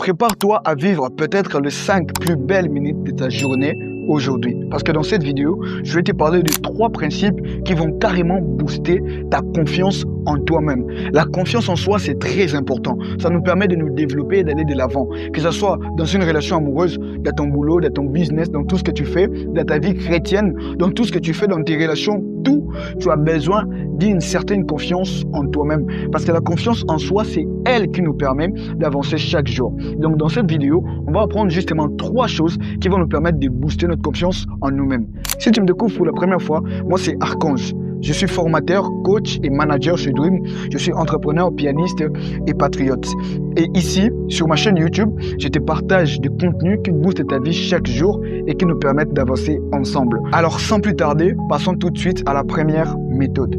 Prépare-toi à vivre peut-être les 5 plus belles minutes de ta journée aujourd'hui. Parce que dans cette vidéo, je vais te parler de 3 principes qui vont carrément booster ta confiance en toi-même. La confiance en soi, c'est très important. Ça nous permet de nous développer et d'aller de l'avant. Que ce soit dans une relation amoureuse, dans ton boulot, dans ton business, dans tout ce que tu fais, dans ta vie chrétienne, dans tout ce que tu fais dans tes relations, tout, tu as besoin d'une certaine confiance en toi-même. Parce que la confiance en soi, c'est elle qui nous permet d'avancer chaque jour. Donc dans cette vidéo, on va apprendre justement 3 choses qui vont nous permettre de booster notre confiance en nous-mêmes. Si tu me découvres pour la première fois, moi c'est Archange. Je suis formateur, coach et manager chez Dream. Je suis entrepreneur, pianiste et patriote. Et ici, sur ma chaîne YouTube, je te partage des contenus qui boostent ta vie chaque jour et qui nous permettent d'avancer ensemble. Alors sans plus tarder, passons tout de suite à la première méthode.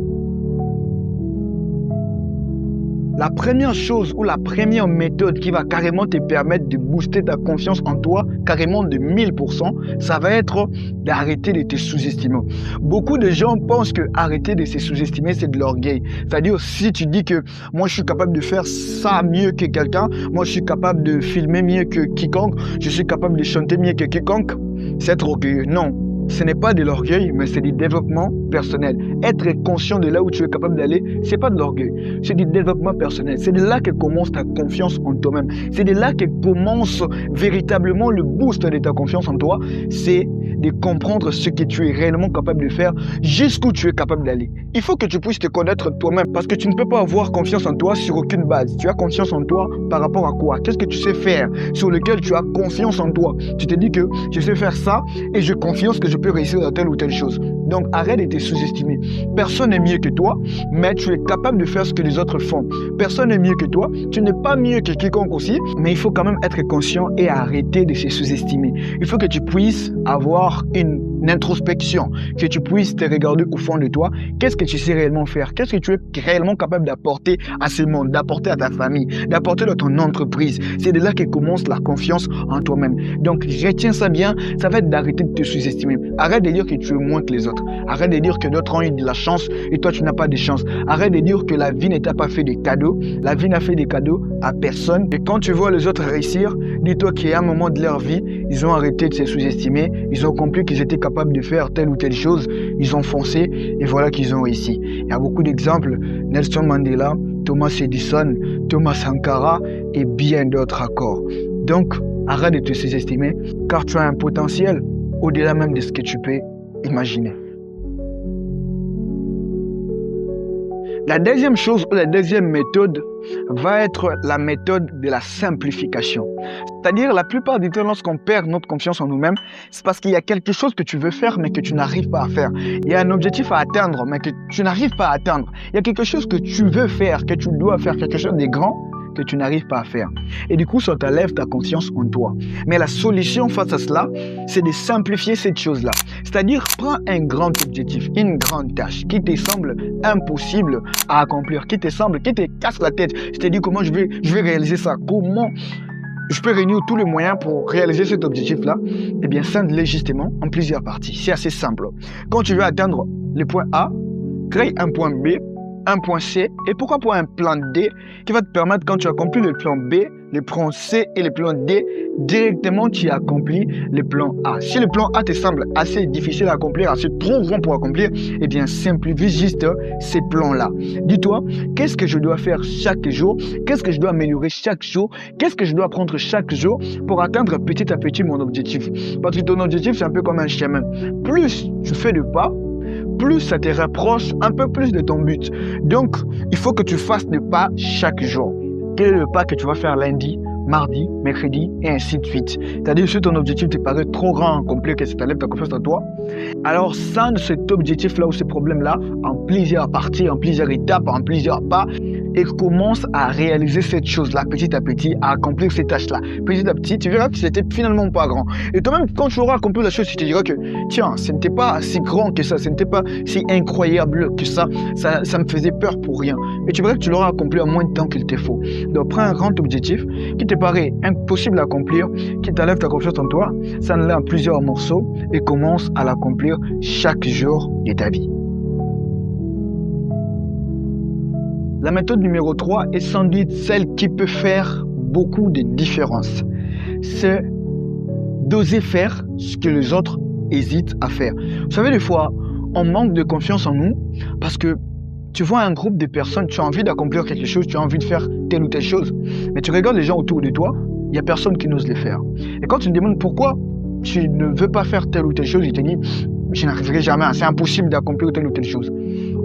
La première chose ou la première méthode qui va carrément te permettre de booster ta confiance en toi, carrément de 1000%, ça va être d'arrêter de te sous-estimer. Beaucoup de gens pensent que arrêter de se sous-estimer, c'est de l'orgueil. C'est-à-dire, si tu dis que moi je suis capable de faire ça mieux que quelqu'un, moi je suis capable de filmer mieux que quiconque, je suis capable de chanter mieux que quiconque, c'est être orgueilleux. Non. Ce n'est pas de l'orgueil, mais c'est du développement personnel. Être conscient de là où tu es capable d'aller, c'est pas de l'orgueil, c'est du développement personnel. C'est de là que commence ta confiance en toi-même. C'est de là que commence véritablement le boost de ta confiance en toi. C'est de comprendre ce que tu es réellement capable de faire, jusqu'où tu es capable d'aller. Il faut que tu puisses te connaître toi-même parce que tu ne peux pas avoir confiance en toi sur aucune base. Tu as confiance en toi par rapport à quoi? Qu'est-ce que tu sais faire sur lequel tu as confiance en toi? Tu te dis que je sais faire ça et j'ai confiance que je peux réussir dans telle ou telle chose. Donc arrête de te sous-estimer. Personne n'est mieux que toi, mais tu es capable de faire ce que les autres font. Personne n'est mieux que toi, tu n'es pas mieux que quiconque aussi, mais il faut quand même être conscient et arrêter de se sous-estimer. Il faut que tu puisses avoir une introspection, que tu puisses te regarder au fond de toi. Qu'est-ce que tu sais réellement faire? Qu'est-ce que tu es réellement capable d'apporter à ce monde, d'apporter à ta famille, d'apporter dans ton entreprise? C'est de là que commence la confiance en toi-même. Donc retiens ça bien, ça va être d'arrêter de te sous-estimer. Arrête de dire que tu es moins que les autres. Arrête de dire que d'autres ont eu de la chance et toi tu n'as pas de chance. Arrête de dire que la vie ne t'a pas fait des cadeaux. La vie n'a fait des cadeaux à personne. Et quand tu vois les autres réussir, dis-toi qu'à un moment de leur vie, ils ont arrêté de se sous-estimer. Ils ont compris qu'ils étaient capables de faire telle ou telle chose. Ils ont foncé et voilà qu'ils ont réussi. Il y a beaucoup d'exemples. Nelson Mandela, Thomas Edison, Thomas Sankara et bien d'autres encore. Donc, arrête de te sous-estimer car tu as un potentiel au-delà même de ce que tu peux imaginer. La deuxième chose ou la deuxième méthode va être la méthode de la simplification. C'est-à-dire, la plupart du temps, lorsqu'on perd notre confiance en nous-mêmes, c'est parce qu'il y a quelque chose que tu veux faire, mais que tu n'arrives pas à faire. Il y a un objectif à atteindre, mais que tu n'arrives pas à atteindre. Il y a quelque chose que tu veux faire, que tu dois faire, quelque chose de grand, que tu n'arrives pas à faire. Et du coup, ça t'enlève ta confiance en toi. Mais la solution face à cela, c'est de simplifier cette chose-là. C'est-à-dire, prends un grand objectif, une grande tâche qui te semble impossible à accomplir, qui te casse la tête. C'est-à-dire, comment je vais réaliser ça? Comment je peux réunir tous les moyens pour réaliser cet objectif-là? Eh bien, scinde-les justement en plusieurs parties. C'est assez simple. Quand tu veux atteindre le point A, crée un point B, un point C et pourquoi pas un plan D qui va te permettre, quand tu accomplis le plan B, le plan C et le plan D, directement tu accomplis le plan A. Si le plan A te semble assez difficile à accomplir, assez trop grand pour accomplir, eh bien simplifie juste ces plans-là. Dis-toi, qu'est-ce que je dois faire chaque jour? Qu'est-ce que je dois améliorer chaque jour? Qu'est-ce que je dois apprendre chaque jour pour atteindre petit à petit mon objectif? Parce que ton objectif, c'est un peu comme un chemin. Plus tu fais de pas, plus ça te rapproche un peu plus de ton but. Donc, il faut que tu fasses des pas chaque jour. Quel est le pas que tu vas faire lundi, mardi, mercredi et ainsi de suite? C'est-à-dire, si ton objectif te paraît trop grand, compliqué, que ça t'enlève ta confiance en toi, alors scinde cet objectif-là ou ce problème-là en plusieurs parties, en plusieurs étapes, en plusieurs pas et commence à réaliser cette chose-là petit à petit, à accomplir ces tâches-là. Petit à petit, tu verras que c'était finalement pas grand. Et toi-même, quand tu auras accompli la chose, tu te diras que tiens, ce n'était pas si grand que ça, ce n'était pas si incroyable que ça me faisait peur pour rien. Et tu verras que tu l'auras accompli en moins de temps qu'il te faut. Donc prends un grand objectif qui te paraît impossible à accomplir, qui t'enlève ta confiance en toi, ça en plusieurs morceaux et commence à l'accomplir chaque jour de ta vie. La méthode numéro 3 est sans doute celle qui peut faire beaucoup de différences. C'est d'oser faire ce que les autres hésitent à faire. Vous savez, des fois, on manque de confiance en nous parce que tu vois un groupe de personnes, tu as envie d'accomplir quelque chose, tu as envie de faire telle ou telle chose, mais tu regardes les gens autour de toi, il n'y a personne qui n'ose les faire. Et quand tu te demandes pourquoi tu ne veux pas faire telle ou telle chose, il te dit, je n'arriverai jamais, c'est impossible d'accomplir telle ou telle chose.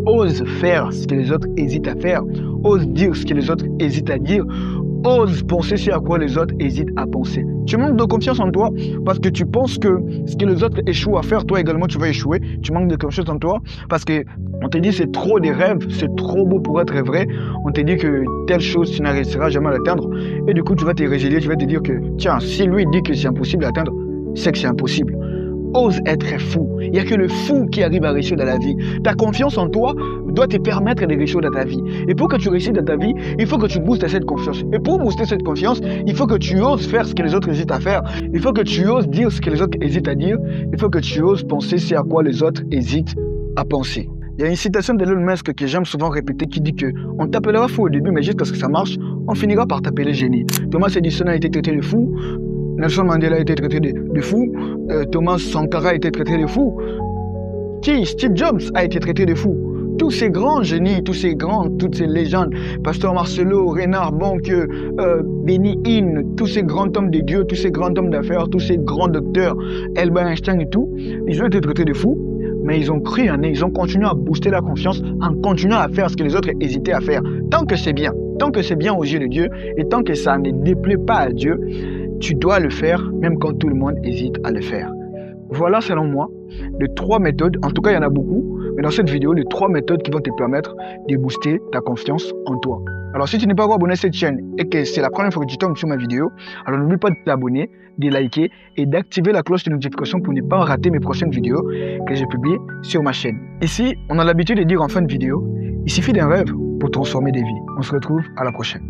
Ose faire ce que les autres hésitent à faire, ose dire ce que les autres hésitent à dire, ose penser ce à quoi les autres hésitent à penser. Tu manques de confiance en toi parce que tu penses que ce que les autres échouent à faire, toi également tu vas échouer. Tu manques de confiance en toi parce que on te dit c'est trop des rêves, c'est trop beau pour être vrai. On te dit que telle chose tu n'arriveras jamais à l'atteindre et du coup tu vas te résilier, tu vas te dire que tiens, si lui dit que c'est impossible d'atteindre, c'est que c'est impossible. Ose être fou. Il n'y a que le fou qui arrive à réussir dans la vie. Ta confiance en toi doit te permettre de réussir dans ta vie. Et pour que tu réussisses dans ta vie, il faut que tu boostes cette confiance. Et pour booster cette confiance, il faut que tu oses faire ce que les autres hésitent à faire. Il faut que tu oses dire ce que les autres hésitent à dire. Il faut que tu oses penser ce à quoi les autres hésitent à penser. Il y a une citation d'Elon Musk que j'aime souvent répéter qui dit que on t'appellera fou au début, mais jusqu'à ce que ça marche, on finira par t'appeler génie. Thomas Edison a été traité de fou. Nelson Mandela a été traité de fou, Thomas Sankara a été traité de fou, Steve Jobs a été traité de fou. Tous ces grands génies, toutes ces légendes, Pasteur Marcelo, Renard Bonk, Benny Hinn, tous ces grands hommes de Dieu, tous ces grands hommes d'affaires, tous ces grands docteurs, Albert Einstein et tout, ils ont été traités de fous, mais ils ont cru en eux, ils ont continué à booster la confiance en continuant à faire ce que les autres hésitaient à faire. Tant que c'est bien aux yeux de Dieu et tant que ça ne déplaît pas à Dieu, tu dois le faire, même quand tout le monde hésite à le faire. Voilà, selon moi, les 3 méthodes, en tout cas il y en a beaucoup, mais dans cette vidéo, les 3 méthodes qui vont te permettre de booster ta confiance en toi. Alors si tu n'es pas encore abonné à cette chaîne et que c'est la première fois que tu tombes sur ma vidéo, alors n'oublie pas de t'abonner, de liker et d'activer la cloche de notification pour ne pas rater mes prochaines vidéos que je publie sur ma chaîne. Ici, on a l'habitude de dire en fin de vidéo, il suffit d'un rêve pour transformer des vies. On se retrouve à la prochaine.